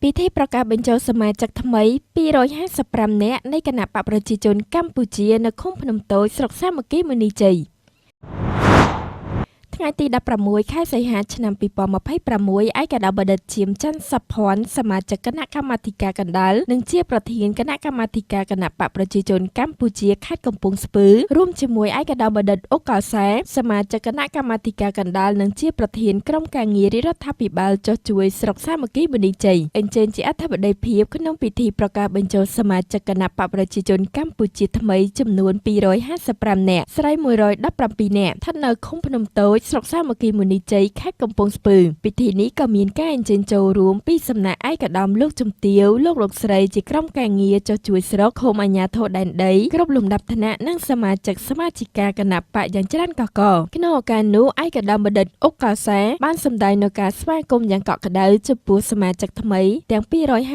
ពិធីប្រកាសបញ្ចូលសមាជិកថ្មី255នាក់នៃគណៈបកប្រជាជនកម្ពុជានៅឃុំភ្នំតូចស្រុកសាមគ្គីមុនីជ័យថ្ងៃទី16ខែសីហាឆ្នាំ2026ឯកឧត្តមបណ្ឌិតឈៀមច័ន្ទសុភ័ណ្ឌសមាជិកគណៈកម្មាធិការកណ្ដាលនិងជាប្រធានគណៈកម្មាធិការគណៈបកប្រជាជនកម្ពុជាខេត្តកំពង់ស្ពឺរួមជាមួយឯកឧត្តមបណ្ឌិតអុកកោសាសមាជិកគណៈកម្មាធិការកណ្ដាលនិងជាប្រធានក្រុមការងាររដ្ឋាភិបាលចុះជួយស្រុកសាមគ្គីមុនីជ័យអញ្ជើញជាអធិបតីភាពក្នុងពិធីប្រកាសបញ្ចូលសមាជិកគណៈបកប្រជាជនកម្ពុជាថ្មីចំនួន255នាក់ស្រី117នាក់ស្ថិតនៅឃុំភ្នំតូចស្រុកសាមគ្គីមុនីជ័យខេត្តកំពង់ស្ពឺពិធីនេះក៏មានការអញ្ជើញចូលរួមពីសំណាក់ឯកឧត្តមលោកជំទាវលោកស្រីជាក្រុមការងារចុះជួយស្រុកឃុំអាជ្ញាធរដែនដីគ្រប់លំដាប់ឋានៈនិងសមាជិកគណៈបកយ៉ាងច្រើនកកក្នុងឱកាសនោះឯកឧត្តមបណ្ឌិតអុកកោសាបានសម្ដែងនូវការស្វាគមន៍យ៉ាងកក់ក្ដៅចំពោះសមាជិកថ្មីទាំង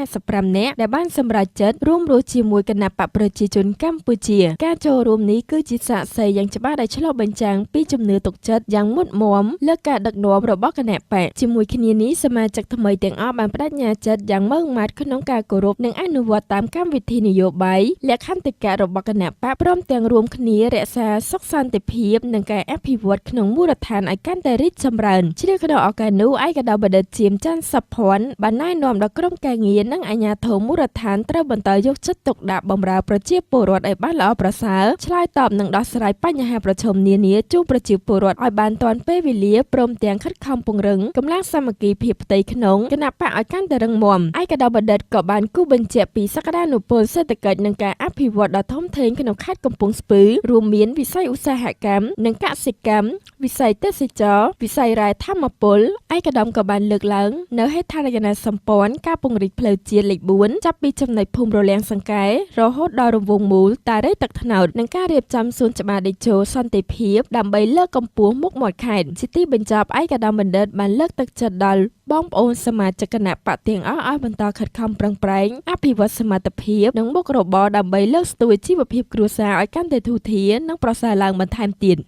255នាក់ដែលបានសម្រេចចិត្តរួមរស់ជាមួយគណៈបកប្រជាជនកម្ពុជាការចូលរួមនេះគឺជាសាក្សីយ៉ាងច្បាស់ដែលឆ្លុះបញ្ចាំងពីជំនឿទុកចិត្តយ៉ាងមុតមាំលើការដឹកនាំរបស់គណៈបកជាមួយគ្នានេះសមាជិកថ្មីទាំងអស់បានបដិញ្ញាចិត្តយ៉ាងម៉ឺងម៉ាត់ក្នុងការគោរពនិងអនុវត្តតាមកម្មវិធីនយោបាយលក្ខន្តិកៈរបស់គណៈបកព្រមទាំងរួមគ្នារក្សាសុខសន្តិភាពនិងការអភិវឌ្ឍក្នុងមូលដ្ឋានឲ្យកាន់តែរីកចម្រើនជ្រាបក្នុងឱកាសនោះឯកឧត្តមបណ្ឌិតឈៀមច័ន្ទសុភ័ណ្ឌបានណែនាំដល់ក្រុមការងារនិងអាជ្ញាធរមូលដ្ឋានត្រូវបន្តយកចិត្តទុកដាក់បម្រើប្រជាពលរដ្ឋឲ្យបានល្អប្រសើរឆ្លើយតបនិងដោះស្រាយបញ្ហាប្រឈមនានាជូនប្រជាពលរដ្ឋឲ្យបានទាន់ពេលវេលាព្រមទាំងខិតខំពង្រឹងកម្លាំងសាមគ្គីភាពផ្ទៃក្នុងគណៈបកឲ្យកាន់តែរឹងមាំឯកឧត្តមបណ្ឌិតក៏បានគូបញ្ជាក់ពីសក្តានុពលសេដ្ឋកិច្ចនិងការអភិវឌ្ឍដ៏ធំធេងក្នុងខេត្តកំពង់ស្ពឺរួមមានវិស័យឧស្សាហកម្មនិងកសិកម្មវិស័យទេសចរណ៍វិស័យរ៉ែធម្មពលឯកឧត្តមក៏បានលើកឡើងនៅហេដ្ឋារចនាសម្ព័ន្ធការពង្រីកផ្លូវជាតិលេខ4ចាប់ពីចំណុចភូមិរលាងសង្កែរហូតដល់រង្វង់មូលតារីទឹកត្នោតនិងការរៀបចំសួនច្បារតេជោសន្តិភាពដើម្បីលើកកម្ពស់មុខមាត់ខេត្តជាទីបញ្ចប់ឯកឧត្តមបណ្ឌិតបានលើកទឹកចិត្តដល់បងប្អូនសមាជិកគណៈបកទាំងអស់ឲ្យបន្តខិតខំប្រឹងប្រែងអភិវឌ្ឍសមត្ថភាពនិងមុខរបរដើម្បីលើកស្ទួយជីវភាពគ្រួសារឲ្យកាន់តែធូរធារនិងប្រសើរឡើងបន្ថែមទៀត